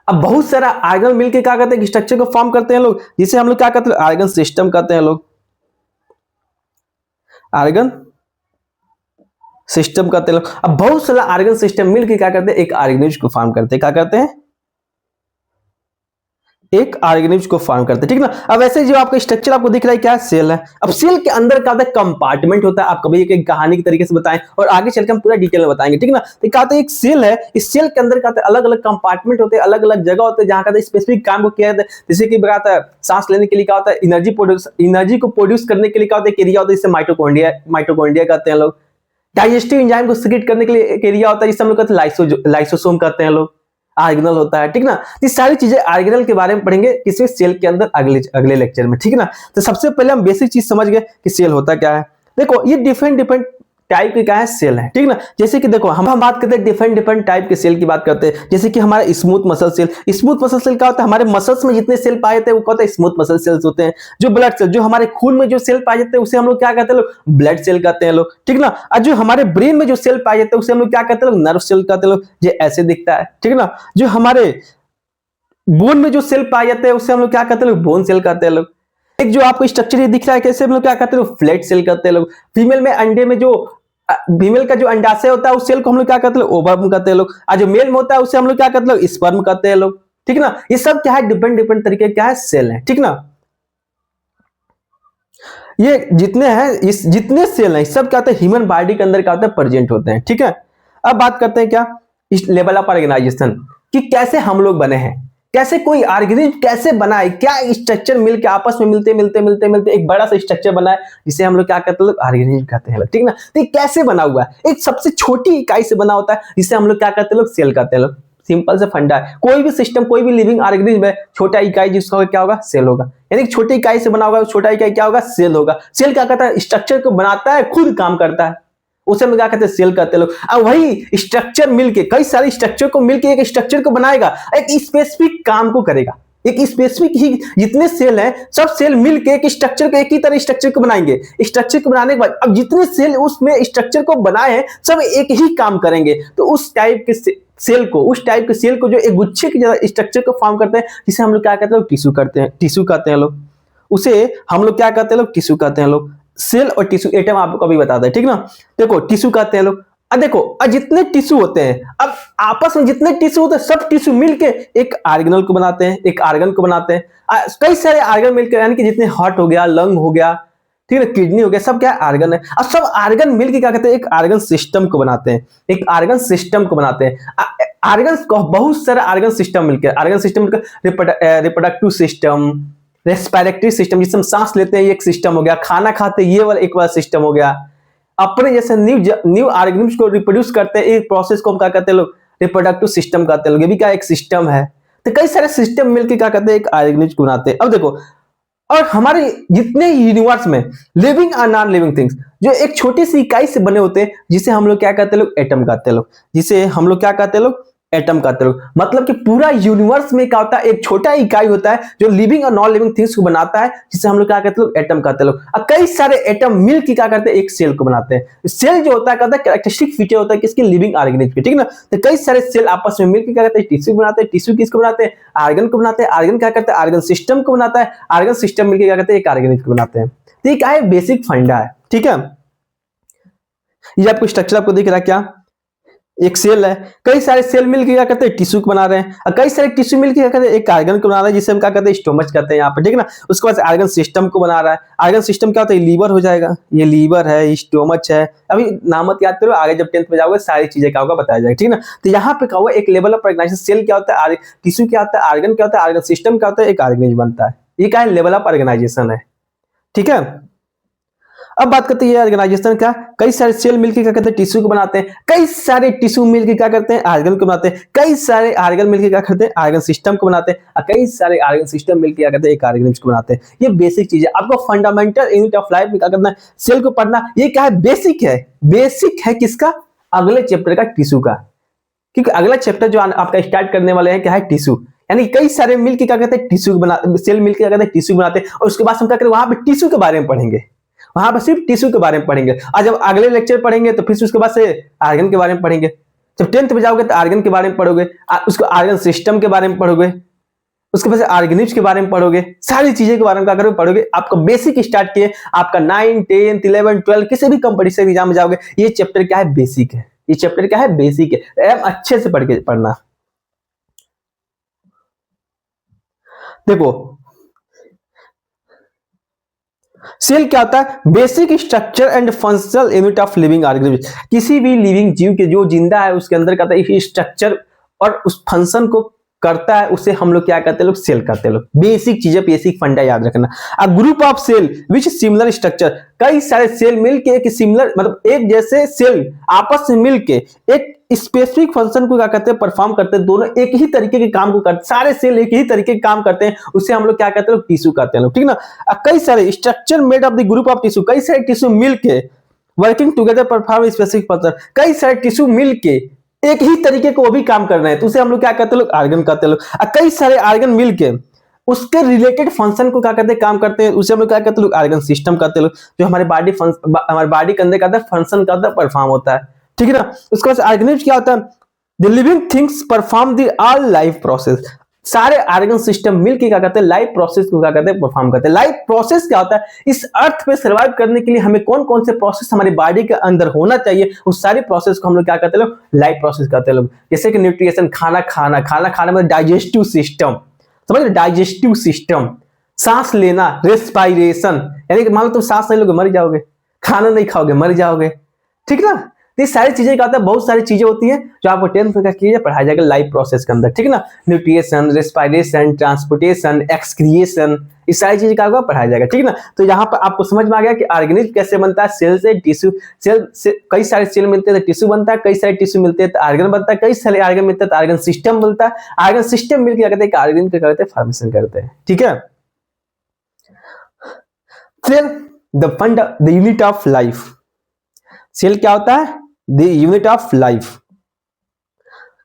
अब बहुत सारा ऑर्गन मिलके क्या कहते हैं, स्ट्रक्चर को फॉर्म करते हैं लोग, जिसे हम लोग क्या कहते हैं, ऑर्गन सिस्टम कहते हैं लोग, ऑर्गन सिस्टम कहते हैं लोग। अब बहुत सारा ऑर्गन सिस्टम मिलकर क्या करते हैं, एक ऑर्गेनिज्म को फॉर्म करते हैं, क्या करते हैं, एक ऑर्गेनिज्म को फॉर्म करते हैं, ठीक ना। अब ऐसे जो आपका स्ट्रक्चर आपको दिख रहा है क्या, सेल है। अब सेल के अंदर क्या होता है, कंपार्टमेंट होता है। आप कभी एक कहानी की तरीके से बताएं और आगे चलकर हम पूरा डिटेल में बताएंगे, ठीक ना। तो क्या होता है, एक सेल है, इस सेल के अंदर क्या होता है, अलग अलग कंपार्टमेंट होते हैं, अलग अलग जगह होते हैं जहां का स्पेसिफिक काम को किया जाता है। जैसे कि बताता है, सांस लेने के लिए क्या होता है, एनर्जी को प्रोड्यूस करने के लिए क्या होता है, एरिया होता है, जिसे माइटोकॉन्ड्रिया कहते हैं लोग। डाइजेस्टिव एंजाइम को सीक्रेट करने के लिए एक एरिया होता है, जिसे हम लोग कहते हैं लाइसोसोम कहते हैं लोग, ऑर्गेनल होता है, ठीक ना। ये सारी चीजें ऑर्गेनल के बारे में पढ़ेंगे किसी सेल के अंदर अगले लेक्चर में, ठीक ना। तो सबसे पहले हम बेसिक चीज समझ गए कि सेल होता क्या है। देखो ये डिफरेंट टाइप के क्या है, सेल है, ठीक ना। जैसे कि देखो हम बात करते हैं डिफरेंट टाइप के सेल की बात करते हैं। जैसे कि हमारा smooth muscle cell, smooth muscle cell क्या होता है, हमारे मसल्स में जितने सेल पाए जाते हैं वो क्या होता है, स्मूथ मसल सेल्स होते हैं। जो ब्लड सेल, जो हमारे खून में जो सेल पाए जाते हैं उसे हम लोग क्या कहते हैं, लोग ब्लड सेल कहते हैं लोग, ठीक ना। और जो हमारे ब्रेन में जो सेल पाए जाते हैं उसे हम लोग क्या कहते हैं, लोग नर्व सेल कहते हैं लोग, ये ऐसे दिखता है, ठीक ना। जो हमारे बोन में जो सेल पाए जाते हैं उसे हम लोग क्या कहते हैं, लोग बोन सेल कहते हैं लोग। एक जो आपको स्ट्रक्चर ये दिख रहा है कैसे, हम लोग क्या कहते हैं, फ्लैट सेल कहते हैं लोग। फीमेल में अंडे में जो फीमेल का जो अंडाशय होता है उस सेल को हम लोग क्या कहते हैं, ओवम कहते हैं लोग। और जो मेल में होता है उसे हम लोग क्या कहते हैं, स्पर्म कहते हैं लोग, ठीक ना। ये सब क्या है, डिफरेंट तरीके क्या है, सेल है, ठीक ना। ये जितने हैं, इस जितने सेल हैं सब क्या होता है ह्यूमन बॉडी के अंदर क्या होता है प्रेजेंट होते हैं, ठीक है। अब बात करते हैं क्या इस लेवल ऑफ ऑर्गेनाइजेशन कि कैसे हम लोग बने हैं, कैसे कोई ऑर्गेनिज्म कैसे बना है, क्या स्ट्रक्चर मिलके आपस में मिलते मिलते मिलते मिलते एक बड़ा सा स्ट्रक्चर बना है जिसे हम लोग क्या कहते हैं, लोग ऑर्गेनिज्म कहते हैं, ठीक ना। तो ये कैसे बना हुआ है, एक सबसे छोटी इकाई से बना होता है जिसे हम लोग क्या कहते हैं, लोग सेल कहते हैं। लोग सिंपल से फंडा है, कोई भी सिस्टम कोई भी लिविंग ऑर्गेनिज्म है, छोटा इकाई जिसका क्या होगा, सेल होगा। यानी छोटी इकाई से बना होगा, छोटा इकाई क्या होगा, सेल होगा। सेल क्या करता है, स्ट्रक्चर को बनाता है, खुद काम करता है, उसे हम क्या कहते हैं, सेल कहते हैं लोग। अब वही स्ट्रक्चर मिलके कई सारे स्ट्रक्चर को मिलके एक स्ट्रक्चर को बनाएगा, एक स्पेसिफिक काम को करेगा, एक स्पेसिफिक ही जितने सेल हैं सब सेल मिलके एक स्ट्रक्चर को, एक ही तरह स्ट्रक्चर को बनाएंगे। स्ट्रक्चर को बनाने के बाद अब जितने सेल उसमें स्ट्रक्चर को बनाए हैं सब एक ही काम करेंगे। तो उस टाइप के सेल को, उस टाइप के सेल को जो एक गुच्छे की जगह स्ट्रक्चर को फॉर्म करते हैं, जिसे हम लोग क्या कहते हैं, टिश्यू करते हैं, टिश्यू कहते हैं लोग। उसे हम लोग क्या कहते हैं, लोग टिश्यू कहते हैं लोग। सेल और टिश्यू एटम आपको कभी बता दें, ठीक ना। देखो टिश्यू कहते हैं लोग। अब देखो जितने टिश्यू होते हैं, अब आपस में जितने टिश्यू होते हैं सब टिश्यू मिलके एक ऑर्गेनल को बनाते हैं, एक ऑर्गन को बनाते हैं। कई सारे ऑर्गन मिलकर, यानी कि जितने हार्ट हो गया, लंग हो गया, ठीक है, किडनी हो गया, सब क्या ऑर्गन है। अब सब ऑर्गन मिलके क्या कहते हैं, एक ऑर्गन सिस्टम को बनाते हैं, एक ऑर्गन सिस्टम को बनाते हैं। ऑर्गन को बहुत सारे ऑर्गन सिस्टम मिलकर, organ system reproductive system, respiratory system जिससे हम सांस लेते हैं ये एक सिस्टम हो गया, खाना खाते हैं ये वाला एक वाला सिस्टम हो गया, अपने जैसे न्यू ऑर्गेनिम्स को रिप्रोड्यूस करते हैं, एक प्रोसेस को हम क्या कहते हैं लोग, रिप्रोडक्टिव सिस्टम कहते हैं लोग। ये भी क्या एक सिस्टम है। तो कई सारे सिस्टम मिलकर क्या कहते हैं, एक ऑर्गेनिज्म को बनाते हैं। अब देखो और हमारे जितने यूनिवर्स में लिविंग और नॉन लिविंग थिंग्स जो एक छोटी सी इकाई से बने होते हैं, जिसे हम लोग क्या कहते हैं, लोग एटम कहते हैं लोग, जिसे हम लोग क्या कहते हैं, लोग एटम कहते हैं लोग। मतलब कि पूरा यूनिवर्स में क्या होता है, एक छोटा इकाई होता है जो लिविंग और नॉन लिविंग थिंग्स को बनाता है, जिसे हम लोग क्या कहते हैं, लोग एटम कहते हैं लोग। और कई सारे एटम मिलकर क्या करते हैं, एक सेल को बनाते हैं। सेल जो होता है कहता है कैरेक्टरिस्टिक फीचर होता है किसके, लिविंग ऑर्गेनिज्म के, ठीक ना। तो कई सारे सेल आपस में मिलकर क्या करते हैं, टिश्यू बनाते हैं। टिश्यू किसको बनाते हैं, ऑर्गन को बनाते हैं। ऑर्गन क्या करते हैं, ऑर्गन सिस्टम को बनाता है। ऑर्गन सिस्टम मिलकर क्या करते हैं, एक ऑर्गेनिज्म को बनाते हैं। तो ये क्या है, बेसिक फंडा है, ठीक है। ये आपको स्ट्रक्चर आपको दिख रहा है क्या, एक सेल है, कई सारे सेल मिलकर क्या करते हैं, टिश्यू को बना रहे हैं। और कई सारे टिश्यू मिलकर क्या करते हैं, एक ऑर्गन को बना रहे हैं, जिसे हम क्या कहते हैं, स्टोमच कहते हैं यहाँ पे, ठीक है ना। उसके बाद ऑर्गन सिस्टम को बना रहा है। ऑर्गन सिस्टम क्या होता है, लीवर हो जाएगा, ये लीवर है, स्टोमच है। अभी नामत याद करो, आगे जब 10th में जाओगे सारी चीजें क्या होगा बताया जाएगा, ठीक है ना। तो यहाँ पे क्या हुआ, एक लेवल ऑफ ऑर्गेनाइजेशन, सेल क्या होता है, टिश्यू क्या होता है, ऑर्गन क्या होता है, ऑर्गन सिस्टम क्या होता है, एक ऑर्गेनिज्म बनता है। ये क्या है, लेवल ऑफ ऑर्गेनाइजेशन है, ठीक है। अब बात करते हैं ऑर्गेनाइजेशन का, कई सारे सेल मिलकर क्या करते हैं, टिश्यू को बनाते हैं। कई सारे टिश्यू मिलकर क्या करते हैं, ऑर्गन को बनाते हैं। कई सारे ऑर्गन मिलकर क्या करते हैं, ऑर्गन सिस्टम को बनाते हैं। और कई सारे ऑर्गन सिस्टम मिलकर क्या करते हैं, एक ऑर्गेनिज्म को बनाते हैं। ये बेसिक चीज है, आपको फंडामेंटल यूनिट ऑफ लाइफ में क्या करना है, सेल को पढ़ना। ये क्या है, बेसिक है। बेसिक है किसका, अगले चैप्टर का, टिश्यू का। क्योंकि अगला चैप्टर जो आपका स्टार्ट करने वाले हैं क्या है, टिश्यू। यानी कई सारे मिलकर क्या करते हैं, टिश्यू बना, सेल मिलकर क्या करते हैं, टिश्यू बनाते हैं। और उसके बाद हम क्या करें, वहां पे टिश्यू के बारे में पढ़ेंगे, वहां पर सिर्फ टिश्यू के बारे में पढ़ेंगे। और जब अगले लेक्चर पढ़ेंगे तो फिर उसके बाद से ऑर्गन के बारे में पढ़ेंगे। जब 10th में जाओगे तो ऑर्गन के बारे में पढ़ोगे, उसको ऑर्गन सिस्टम के बारे में पढ़ोगे, उसके बाद से ऑर्गेनिज्म के बारे में पढ़ोगे, सारी चीजें के बारे में क्या करोगे, पढ़ोगे। आपका बेसिक स्टार्ट किए, आपका 9, 10, 11, 12 किसी भी कंपटीशन एग्जाम में जाओगे, ये चैप्टर क्या है, बेसिक है। ये चैप्टर क्या है, बेसिक है। अच्छे से पढ़ना। देखो सेल क्या होता है, basic structure and functional unit of living organism. किसी भी लिविंग जीव के जो जिंदा है उसके अंदर क्या होता है, स्ट्रक्चर और उस फंक्शन को करता है, उसे हम लोग क्या कहते हैं, लोग सेल कहते हैं लोग। बेसिक चीजें, बेसिक फंडा याद रखना। A group of cell which similar structure, कई सारे सेल मिलके एक सिमिलर, मतलब एक जैसे सेल आपस में मिलके एक स्पेसिफिक फंक्शन को क्या करते हैं, परफॉर्म करते हैं। दोनों एक ही तरीके के काम को करते, सारे सेल एक ही तरीके के काम करते हैं, उसे हम लोग क्या कहते हैं, टिश्यू कहते हैं लोग, ठीक ना। कई सारे structure made of the group of tissue, कई सारे टिश्यू मिलके working together perform specific function. कई सारे टिश्यू मिलके एक ही तरीके को वो भी काम कर रहे हैं, तो उसे हम लोग क्या कहते हैं, लोग ऑर्गन कहते हैं लोग। कई सारे ऑर्गन मिलके उसके रिलेटेड फंक्शन को क्या करते हैं, काम करते हैं, उसे हम लोग क्या कहते हैं, लोग ऑर्गन सिस्टम कहते हैं लोग। जो हमारे बॉडी के अंदर कहते हैं फंक्शन करता है, परफॉर्म होता है, ठीक है ना। उसके बाद ऑर्गेनिज्म क्या होता है, the living things perform the all life process. सारे ऑर्गन सिस्टम मिलकर क्या करते हैं, लाइफ प्रोसेस को क्या करते हैं, परफॉर्म करते हैं। लाइफ प्रोसेस क्या होता है, इस अर्थ पे सर्वाइव करने के लिए हमें कौन कौन से प्रोसेस हमारी बॉडी के अंदर होना चाहिए, उस सारे प्रोसेस को हम लोग क्या कहते हैं, लोग लाइफ प्रोसेस कहते हैं लोग। जैसे कि न्यूट्रिशन, खाना खाना, खाना खाने में डाइजेस्टिव सिस्टम, समझ रहे, डाइजेस्टिव सिस्टम, सांस लेना, रेस्पायरेशन, यानी कि मान लो तुम सांस नहीं लोगे मर जाओगे, खाना नहीं खाओगे मर जाओगे, ठीक ना। तो ये सारी चीजें क्या होता है, बहुत सारी चीजें होती हैं जो आपको 10th में क्या पढ़ाया जाएगा लाइफ प्रोसेस के अंदर, ठीक ना। न्यूट्रिएशन, रेस्पायरेशन, ट्रांसपोर्टेशन, एक्सक्रिएशन, इस सारी चीजें का पढ़ाया जाएगा, ठीक ना। तो यहाँ पर आपको समझ में आ गया कि ऑर्गेनिज्म कैसे बनता है, सेल से टिश्यू, सेल से कई सारे सेल मिलते हैं तो टिश्यू बनता है, कई सारे टिश्यू मिलते हैं तो ऑर्गन बनता है, कई सारे ऑर्गन मिलते हैं तो ऑर्गन सिस्टम बनता है। ऑर्गन सिस्टम मिलकर क्या करते हैं, ऑर्गन क्या करते हैं, फॉर्मेशन करते हैं, ठीक है। Cell the unit of life, cell क्या होता है, the unit of life.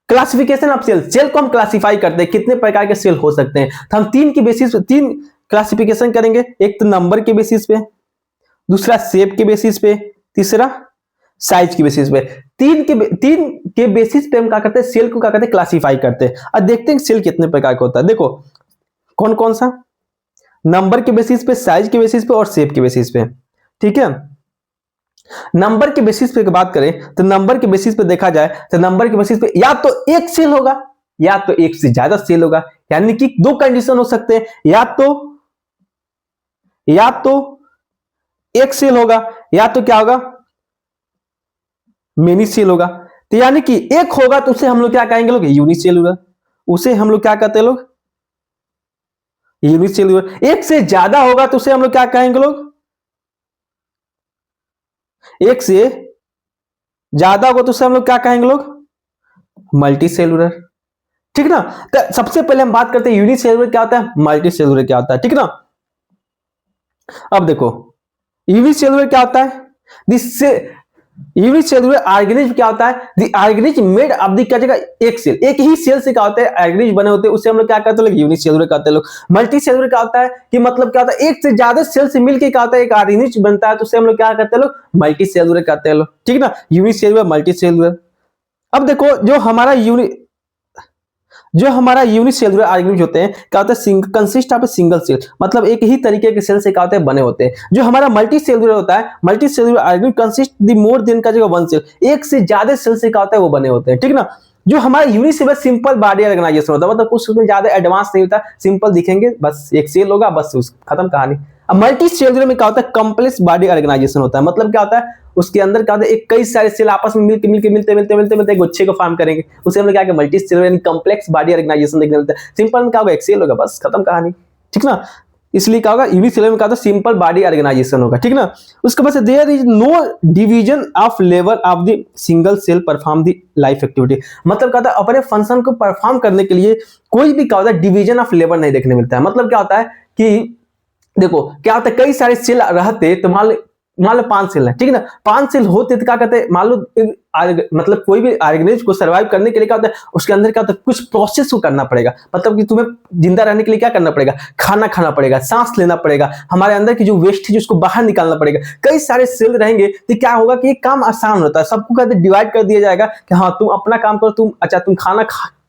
Classification of cell, cell को हम क्लासिफाई करते हैं, कितने प्रकार के सेल हो सकते हैं, तो हम तीन की बेसिस, तीन क्लासिफिकेशन करेंगे। एक तो नंबर के बेसिस पे, दूसरा शेप के बेसिस पे, तीसरा साइज के बेसिस पे। तीन के बेसिस पे हम क्या करते हैं, सेल को क्या करते हैं, क्लासिफाई करते हैं। और देखते हैं सेल कितने प्रकार का होता है। देखो कौन कौन सा, नंबर के बेसिस पे, साइज के बेसिस पे और शेप के बेसिस पे, ठीक है। नंबर के बेसिस पे बात करें तो नंबर के बेसिस पे देखा जाए तो नंबर के बेसिस पे या तो एक सेल होगा या तो एक से ज्यादा सेल होगा, यानी कि दो कंडीशन हो सकते हैं, या तो एक सेल होगा या तो क्या होगा, मेनी सेल होगा। तो यानी कि एक होगा तो उसे हम लोग क्या कहेंगे लोग, यूनिसेलुलर, उसे हम लोग क्या कहते हैं लोग, यूनिसेलुलर। एक से ज्यादा होगा तो उसे हम लोग क्या कहेंगे लोग, एक से ज्यादा होगा तो उसे हम लोग क्या कहेंगे लोग, मल्टी सेलुलर, ठीक ना। तो सबसे पहले हम बात करते हैं यूनिसेलुलर क्या होता है, मल्टी सेलुलर क्या होता है, ठीक ना। अब देखो यूनिसेलुलर क्या होता है, जिससे यूनिसेलुलर ऑर्गेनिज्म क्या होता है, the organism made of the क्या जगह एक सेल, एक ही सेल से क्या होता है ऑर्गेनिज्म बने होते हैं, उसे हम लोग क्या कहते हैं, यूनिसेलुलर कहते हैं लोग। मल्टी सेलुलर क्या होता है कि मतलब क्या होता है, एक से ज्यादा सेल से मिलकर क्या होता है एक ऑर्गेनिज्म बनता है, तो उसे हम लोग क्या कहते हैं लोग, मल्टी सेलुलर कहते हैं लोग, ठीक ना। Unicellular, multi cellular. अब देखो जो हमारा यूनिसेलुलर ऑर्गेनिज्म होते हैं क्या होता है, consist of a single cell, मतलब एक ही तरीके के सेल से क्या होते हैं बने होते हैं। जो हमारा मल्टी सेलुलर होता है, multi cellular organism consist the more than का जो वन सेल, एक से ज्यादा सेल से क्या होता है वो बने होते हैं, ठीक ना। जो हमारा यूनिसेलुलर सिंपल बॉडी ऑर्गेनाइजेशन होता है, मतलब कुछ उसमें ज्यादा एडवांस नहीं होता, सिंपल दिखेंगे, बस एक सेल होगा, बस खत्म कहानी। अब मल्टी सेलुलर में क्या होता है, कॉम्प्लेक्स बॉडी ऑर्गेनाइजेशन होता है, मतलब क्या होता है, उसके अंदर क्या होता है, एक कई सारे सेल आपस में मिलते एक गुच्छे को फॉर्म करेंगे, उसे हम लोग क्या मल्टी सेलुलर यानी कॉम्प्लेक्स बॉडी ऑर्गेनाइजेशन देखने मिलता है। सिंपल में क्या होगा, एक सेल होगा, बस खत्म कहानी, ठीक ना। इसलिए क्या होगा, यूनिसेलुलर में क्या होता है, सिंपल बॉडी ऑर्गेनाइजेशन होगा, ठीक ना। उसके बाद there is no division of labour of the single cell perform the life activity, मतलब क्या होता है, अपने फंक्शन को परफॉर्म करने के लिए कोई भी क्या होता है, डिवीजन ऑफ लेबर नहीं देखने मिलता है। मतलब क्या होता है कि देखो क्या होता है, कई सारे सेल रहते तो मान लो 5 सेल है, ठीक है ना, 5 सेल होते तो क्या कहते हैं, मान लो मतलब कोई भी ऑर्गेनिज्म को सर्वाइव करने के लिए क्या होता है, उसके अंदर क्या होता है, कुछ प्रोसेस को करना पड़ेगा, मतलब कि तुम्हें जिंदा रहने के लिए क्या करना पड़ेगा, खाना खाना पड़ेगा, सांस लेना पड़ेगा, हमारे अंदर की जो वेस्ट है उसको बाहर निकालना पड़ेगा। कई सारे सेल रहेंगे तो क्या होगा कि ये काम आसान होता है, सबको कहते डिवाइड कर दिया जाएगा कि हाँ तुम अपना काम करो, तुम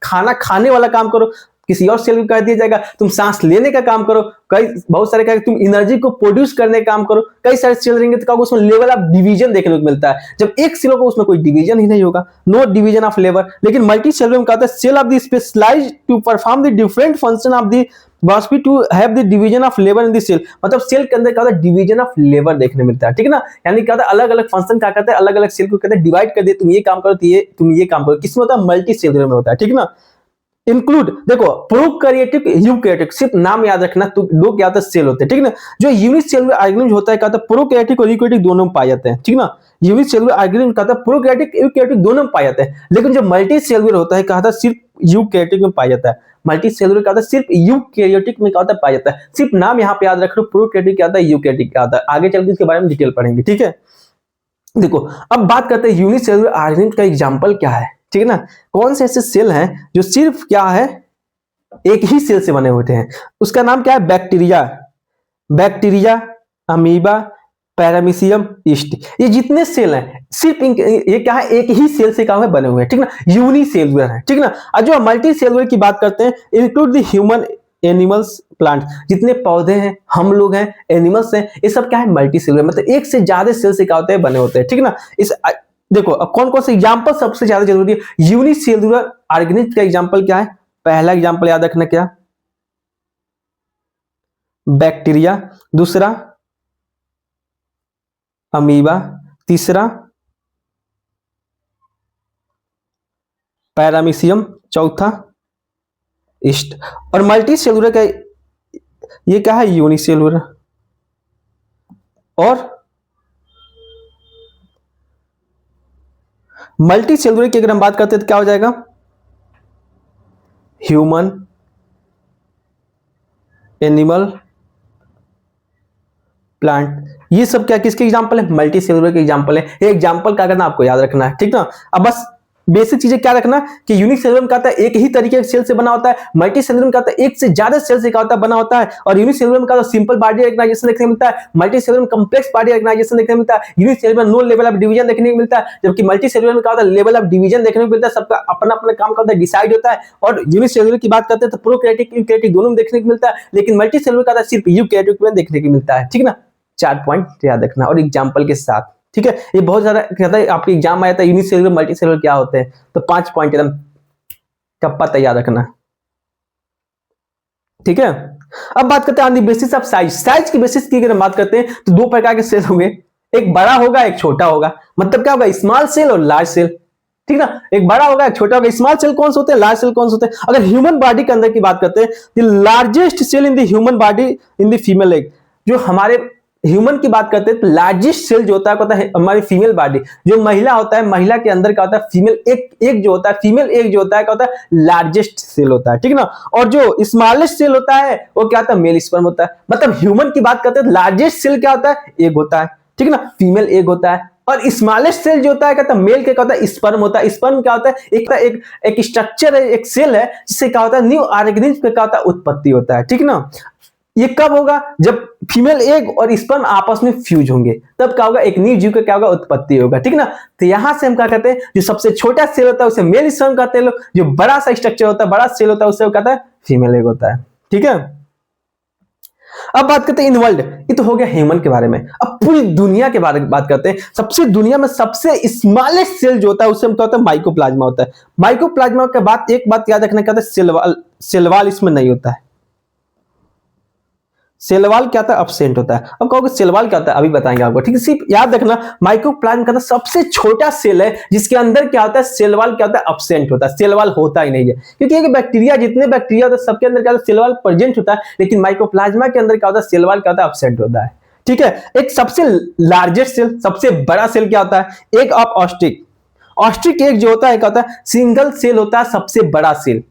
खाना खाने वाला काम करो, किसी और सेल को कह दिया जाएगा तुम सांस लेने का काम करो, कई बहुत सारे कहेंगे तुम एनर्जी को प्रोड्यूस करने का काम करो। कई सारे सेल रहेंगे तो क्या होगा, उसमें लेवल ऑफ डिवीजन देखने को मिलता है। जब एक सेल होगा उसमें कोई डिवीजन ही नहीं होगा, नो डिवीजन ऑफ लेबर। लेकिन मल्टी सेलुलर में क्या होता है, cell of the specialised to perform the different function of the must be to have the division of labour in the cell, मतलब सेल के अंदर क्या होता है, डिवीजन ऑफ लेबर देखने मिलता है, ठीक है ना। यानी क्या होता है, अलग अलग फंक्शन क्या करते हैं, अलग अलग सेल को कहते हैं डिवाइड कर दिए, तुम ये काम करो, तुम ये काम करो, किसमें होता है, मल्टी सेलुलर में होता है, ठीक है ना। इंक्लूड देखो प्रोकैरियोटिक, यूकैरियोटिक, सिर्फ नाम याद रखना, तो दो क्या होता है सेल होते हैं, ठीक है ना। जो यूनिसेलुलर ऑर्गेनिज्म होता है क्या होता है, प्रोकैरियोटिक और यूकैरियोटिक दोनों में पाए जाते हैं, ठीक ना। यूनिसेलुलर ऑर्गेनिज्म क्या होता है, प्रोकैरियोटिक यूकैरियोटिक दोनों में पाए जाते हैं। लेकिन जो मल्टी सेलुलर होता है क्या होता है, सिर्फ यूकैरियोटिक में पाया जाता है। मल्टी सेलुलर क्या होता है, सिर्फ यूकैरियोटिक में क्या होता है पाया जाता है। सिर्फ नाम यहाँ पे याद रख लो, प्रोकैरियोटिक क्या होता है, यूकैरियोटिक क्या होता है, आगे चल के इसके बारे में डिटेल पढ़ेंगे, ठीक है। देखो अब बात करते हैं यूनिसेलुलर ऑर्गेनिज्म का एग्जांपल क्या है, ठीक है ना। कौन से ऐसे सेल हैं जो सिर्फ क्या है, एक ही सेल से बने होते हैं। उसका नाम क्या है, बैक्टीरिया, अमीबा, पैरामीशियम, यीस्ट। ये जितने सेल हैं सिर्फ ये क्या है, एक ही सेल से क्या है बने हुए हैं, ठीक ना, यूनिसेलुलर है, ठीक ना। और जो मल्टी सेलुलर की बात करते हैं, include the human, animals, plant, जितने पौधे हैं, हम लोग हैं, एनिमल्स हैं, ये सब क्या है, मल्टी सेलुलर, मतलब एक से ज्यादा सेल से क्या होते हैं बने होते हैं, ठीक ना। इस देखो अब कौन कौन से एग्जांपल सबसे ज्यादा जरूरी है, यूनिसेलुलर ऑर्गेनिज्म का एग्जांपल क्या है, पहला एग्जांपल याद रखना क्या, बैक्टीरिया, दूसरा अमीबा, तीसरा पैरामीशियम, चौथा ईस्ट। और मल्टी सेलुलर का ये क्या है? यूनिसेलुलर। और मल्टी सेलुलर की अगर हम बात करते हैं तो क्या हो जाएगा? Human, animal, plant. ये सब क्या किसके एग्जांपल है? मल्टी सेलुलर के एग्जांपल है। ये एग्जांपल क्या करना आपको याद रखना है, ठीक ना। अब बस बेसिक चीजें क्या रखना कि यूनिक सेलुलर का एक ही तरीके के सेल से बना होता है, मल्टी सेलुलर का एक से ज्यादा सेल से बना होता है। और यूनिक सेलुलर का सिंपल बॉडी ऑर्गेनाइजेशन देखने को मिलता है, multi cellular complex body organisation देखने को मिलता है, unique cellular no level of division देखने को मिलता है, जबकि मल्टी सेलुलर में क्या होता है? लेवल ऑफ डिवीजन देखने को मिलता है, सबका अपना अपना काम का डिसाइड होता है। और यूनिक सेलुलर की बात करते हैं तो प्रोकैरियोटिक यूकैरियोटिक दोनों देखने को मिलता है, लेकिन मल्टी सेलुलर का सिर्फ यूकैरियोटिक में देखने को मिलता है, ठीक ना। 4 पॉइंट याद रखना और एग्जांपल के साथ, ठीक है। ये बहुत ज्यादा कहता है आपके एग्जाम आया था यूनिसेलुलर मल्टी सेलुलर क्या होते हैं, तो 5 पॉइंट एकदम टप्पा तैयार रखना, ठीक है। अब बात करते हैं on the basis of size. Size की बेसिस की अगर हम बात करते हैं तो 2 प्रकार के सेल होंगे, एक बड़ा होगा एक छोटा होगा। मतलब क्या होगा? स्मॉल सेल और लार्ज सेल, ठीक ना। एक बड़ा होगा एक छोटा होगा। स्मॉल सेल कौन से होते हैं? लार्ज सेल कौन से होते हैं? अगर ह्यूमन बॉडी के अंदर की बात करते हैं, the largest cell in the human body in the female egg. जो हमारे ह्यूमन की बात करते हैं तो लार्जेस्ट सेल जो होता है हमारी फीमेल बॉडी, जो महिला होता है, महिला के अंदर क्या होता है? फीमेल एक जो होता है, फीमेल एक जो होता है क्या होता है? लार्जेस्ट सेल होता है, ठीक ना। और जो स्मॉलेस्ट सेल होता है वो क्या होता है? मेल स्पर्म होता है। मतलब ह्यूमन की बात करते हैं तो लार्जेस्ट सेल क्या होता है? एग होता है, ठीक ना, फीमेल एग होता है। और स्मॉलेस्ट सेल जो होता है कहता है मेल के क्या होता है? स्पर्म होता है। स्पर्म क्या होता है? एक स्ट्रक्चर है, एक सेल है जिससे क्या होता है? न्यू ऑर्गेनिज्म का क्या होता है? उत्पत्ति होता है, ठीक ना। ये कब होगा? जब फीमेल एग और स्पर्म आपस में फ्यूज होंगे, तब क्या होगा? एक न्यू जीव का क्या होगा? उत्पत्ति होगा, ठीक ना। तो यहां से हम क्या कहते हैं? जो सबसे छोटा सेल होता है उसे मेल स्पर्म कहते हैं लोग, जो बड़ा सा स्ट्रक्चर होता है, बड़ा सेल होता है, उसे कहता है फीमेल एग होता है, ठीक है। अब बात करते हैं इन वर्ल्ड, ये तो हो गया ह्यूमन के बारे में। अब पूरी दुनिया के बारे में बात करते हैं। सबसे दुनिया में सबसे स्मॉलेस्ट सेल जो होता है उसे हम क्या होता है? माइकोप्लाज्मा होता है। माइकोप्लाज्मा के बाद एक बात याद रखना, क्या होता है? सेलवाल इसमें नहीं होता है। सेलवाल क्या था? अब्सेंट होता है। अब कहोगे सेलवाल क्या होता है? अभी बताएंगे आपको, ठीक है। सिर्फ याद रखना माइकोप्लाज्मा का सबसे छोटा सेल है जिसके अंदर क्या होता है? सेलवाल क्या होता है? अब्सेंट होता है। सेलवाल होता ही नहीं है, क्योंकि एक बैक्टीरिया, जितने बैक्टीरिया होते हैं सबके अंदर क्या होता है? सेलवाल प्रेजेंट होता है, लेकिन माइकोप्लाज्मा के अंदर क्या होता है? सेलवाल क्या होता है? अब्सेंट होता है, ठीक है। एक सबसे लार्जेस्ट सेल, सबसे बड़ा सेल क्या होता है? Egg of ostrich. Austric egg जो होता है क्या होता है? सिंगल सेल होता है, सबसे बड़ा सेल।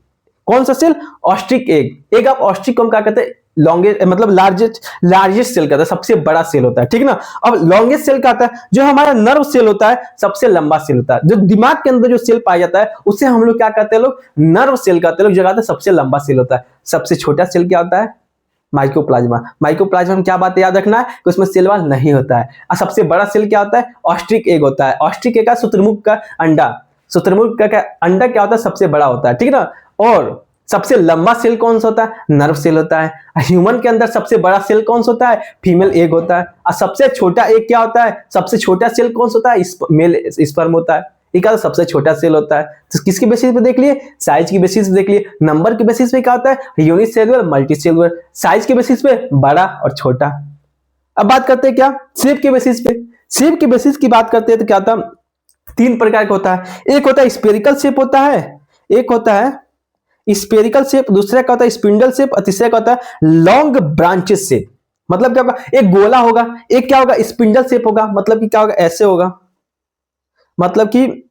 कौन सा cell? Ostrich egg. Egg of ostrich को हम क्या कहते हैं? लॉन्गेस्ट, मतलब लार्जेस्ट सेल कहता है, सबसे बड़ा सेल होता है, ठीक ना। अब लॉन्गेस्ट सेल क्या होता है? जो हमारा नर्व सेल होता है, सबसे लंबा सेल होता है। जो दिमाग के अंदर जो सेल पाया जाता है उसे हम लोग क्या कहते हैं? लोग नर्व सेल कहते हैं, लोग जो कहते हैं सबसे लंबा सेल होता है। सबसे छोटा सेल क्या होता है? माइकोप्लाज्मा। माइकोप्लाज्मा में क्या बात याद रखना है कि उसमें सेलवाल नहीं होता है। और सबसे बड़ा सेल क्या होता है? ऑस्ट्रिक एग होता है। ऑस्ट्रिक एग का शुतुरमुर्ग का अंडा, शुतुरमुर्ग का अंडा क्या होता है? सबसे बड़ा होता है, ठीक ना। और सबसे लंबा सेल कौन सा होता है? नर्व सेल होता है। ह्यूमन के अंदर सबसे बड़ा सेल कौन सा होता है? फीमेल एग होता है। और सबसे छोटा एग क्या होता है? सबसे छोटा सेल कौन सा होता है? मेल स्पर्म होता है। ये क्या सबसे छोटा सेल होता है। तो किसकी बेसिस पे देख लिए? साइज की बेसिस पे देख लिए। नंबर की बेसिस पे क्या होता है? Unicellular, multicellular. साइज की बेसिस पे बड़ा और छोटा। अब बात करते हैं क्या? शेप के बेसिस पे। शेप के बेसिस की बात करते हैं तो क्या होता है? 3 प्रकार का होता है। एक होता है स्पेरिकल शेप होता है, एक होता है स्पेरिकल शेप, दूसरा क्या होता है? स्पिंडल शेप, और तीसरा क्या होता है? Long branches shape. मतलब क्या होगा? एक गोला होगा, एक क्या होगा? स्पिंडल शेप होगा। मतलब कि क्या होगा? ऐसे होगा। मतलब कि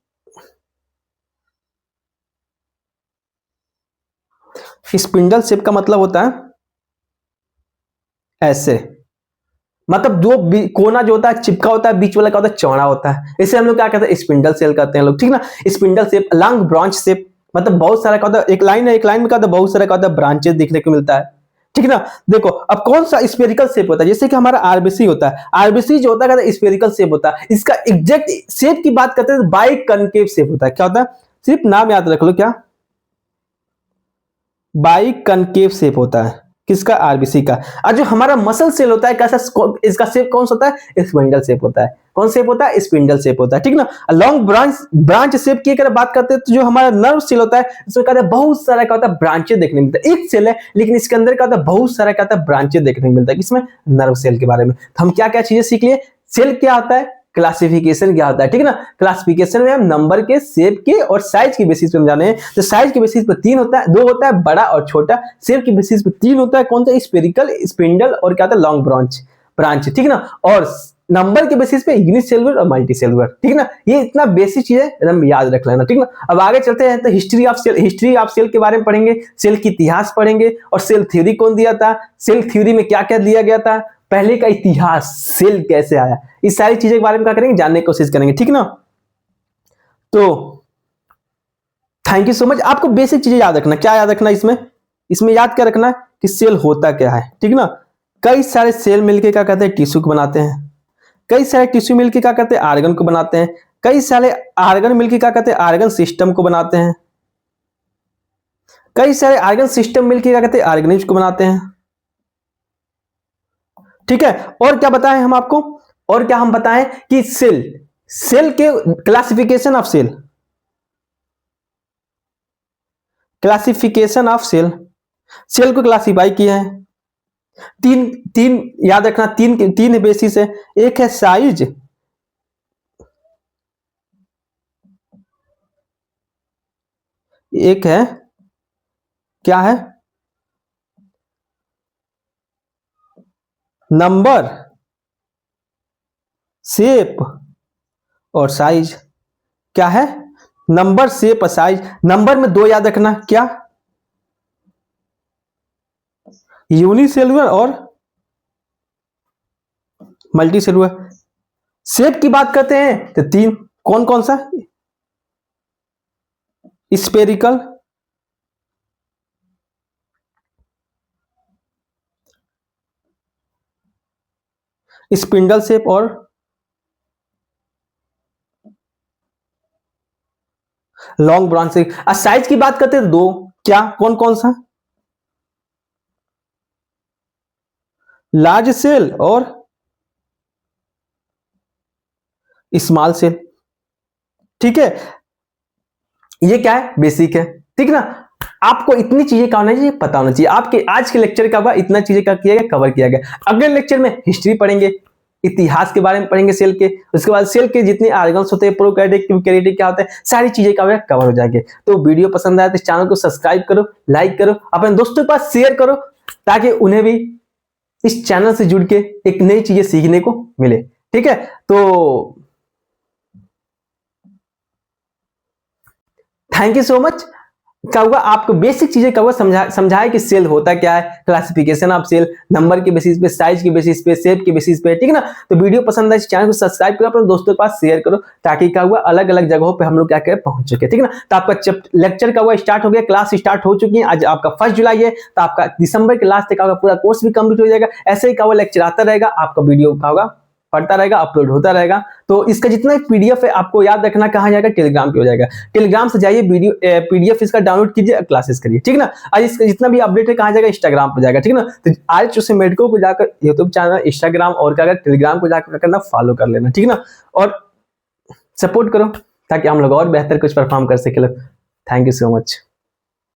स्पिंडल शेप का मतलब होता है ऐसे। मतलब दो कोना जो होता है चिपका होता है, बीच वाला क्या होता है? चौड़ा होता है। इसे हम लोग क्या कहते हैं? स्पिंडल सेल कहते हैं लोग, ठीक ना। Spindle shape, long branch shape, मतलब बहुत सारा क्या होता है? एक लाइन है, एक लाइन में क्या होता है? बहुत सारा क्या होता है? ब्रांचेस देखने को मिलता है, ठीक ना। देखो अब कौन सा स्फेरिकल शेप होता है? जैसे कि हमारा आरबीसी होता है। आरबीसी जो होता है स्फेरिकल शेप होता है। इसका एग्जैक्ट शेप की बात करते हैं तो बाई कनकेव शेप होता है। क्या होता है? सिर्फ नाम याद रख लो, क्या? बाई कनकेव शेप होता है। किसका? आरबीसी का। और जो हमारा मसल सेल होता है कैसा? इसका शेप कौन सा होता है? स्पिंडल शेप होता है। कौन शेप होता है, स्पिंडल शेप होता है, ठीक ना। लॉन्ग ब्रांच शेप की अगर बात करते हैं तो जो हमारा नर्व सेल होता है इसमें कहते हैं बहुत सारा क्या होता है, ब्रांचें देखने मिलता है। एक सेल है लेकिन इसके अंदर क्या होता है, बहुत सारा क्या होता है, ब्रांचें देखने को मिलता है। इसमें नर्व सेल के बारे में तो हम क्या क्या चीजें सीख लिए, सेल क्या होता है, क्लासिफिकेशन क्या होता है, ठीक है ना। क्लासिफिकेशन में हम नंबर के, शेप के और साइज के बेसिस पे हम जाने हैं। तो साइज के बेसिस पे तीन होता है, दो होता है बड़ा और छोटा। शेप के बेसिस पे तीन होता है, कौन सा, स्फेरिकल, स्पिंडल और क्या होता है, लॉन्ग ब्रांच, ठीक है ना। और नंबर के बेसिस पे यूनिसेलुलर और मल्टीसेलुलर, ठीक है ना। ये इतना बेसिक चीज है, एकदम याद रख लेना, ठीक है ना। अब आगे चलते हैं तो हिस्ट्री ऑफ सेल के बारे में पढ़ेंगे, सेल की इतिहास पढ़ेंगे और सेल थ्योरी कौन दिया था, सेल थ्योरी में क्या क्या दिया गया था, पहले का इतिहास, सेल कैसे आया, इस सारी चीजों के बारे में क्या करेंगे, जानने की कोशिश करेंगे, ठीक ना। तो थैंक यू सो मच। आपको बेसिक चीजें याद रखना, क्या याद रखना इसमें याद क्या रखना कि सेल होता क्या है, ठीक ना। कई सारे सेल मिलके क्या कहते हैं, टिश्यू को बनाते हैं। कई सारे टिश्यू मिलके क्या कहते हैं, आर्गन को बनाते हैं। कई सारे आर्गन मिलके क्या कहते हैं, आर्गन सिस्टम को बनाते हैं। कई सारे आर्गन सिस्टम मिलके क्या कहते हैं, ऑर्गेनिज्म को बनाते हैं, ठीक है। और क्या बताएं हम आपको, और क्या हम बताएं कि सेल के क्लासिफिकेशन ऑफ सेल को क्लासिफाई किया है। तीन याद रखना, तीन बेसिस है। एक है साइज, एक है क्या है, नंबर, शेप और साइज। क्या है, नंबर, शेप और साइज। नंबर में दो याद रखना, क्या, यूनिसेलुलर और मल्टीसेलुलर। शेप की बात करते हैं तो तीन, कौन कौन सा, स्फेरिकल, स्पिंडल शेप और लॉन्ग ब्रांच शेप। साइज की बात करते हैं तो दो, क्या, कौन कौन सा, लार्ज सेल और स्मॉल सेल, ठीक है। ये क्या है, बेसिक है, ठीक ना। आपको इतनी चीजें का होना चाहिए, पता होना चाहिए। आपके आज के लेक्चर का हुआ इतना चीजें का किया गया, कवर किया गया। अगले लेक्चर में हिस्ट्री पढ़ेंगे, इतिहास के बारे में पढ़ेंगे सेल के। उसके बाद सेल के जितने आर्गन्स होते हैं, प्रोकैरियोटिक, यूकैरियोटिक क्या होता है, सारी चीजें का कवर हो जाएंगे। तो वीडियो पसंद आए तो चैनल को सब्सक्राइब करो, लाइक करो, अपने दोस्तों के पास शेयर करो, ताकि उन्हें भी इस चैनल से जुड़ के एक नई चीजें सीखने को मिले, ठीक है। तो थैंक यू सो मच। क्या हुआ, आपको बेसिक चीजें का हुआ समझाया कि सेल होता क्या है, क्लासिफिकेशन ऑफ सेल, नंबर के बेसिस पे, साइज के बेसिस पे, शेप के बेसिस पे, ठीक है ना। तो वीडियो पसंद आए चैनल को सब्सक्राइब करो, अपने दोस्तों के पास शेयर करो, ताकि क्या हुआ, अलग अलग जगहों पे हम लोग क्या करें, पहुंच चुके, ठीक है ना। तो आपका लेक्चर का हुआ स्टार्ट हो गया, क्लास स्टार्ट हो चुकी है। आज आपका 1 जुलाई है, तो आपका दिसंबर के लास्ट तक पूरा कोर्स भी कंप्लीट हो जाएगा। ऐसे ही का हुआ लेक्चर आता रहेगा, आपका वीडियो का होगा पढ़ता रहेगा, अपलोड होता रहेगा। तो इसका जितना पीडीएफ है आपको याद रखना, कहाँ जाएगा, टेलीग्राम पे हो जाएगा। टेलीग्राम से जाइए, वीडियो पीडीएफ इसका डाउनलोड कीजिए, क्लासेस करिए, ठीक है ना। आज इसका जितना भी अपडेट है कहाँ जाएगा, इंस्टाग्राम पे जाएगा, ठीक है ना। तो आज उसे मेडको को जाकर यूट्यूब चैनल, इंस्टाग्राम और क्या टेलीग्राम को जाकर करना, फॉलो कर लेना, ठीक है ना। और सपोर्ट करो ताकि हम लोग और बेहतर कुछ परफॉर्म कर सके। Thank you so much.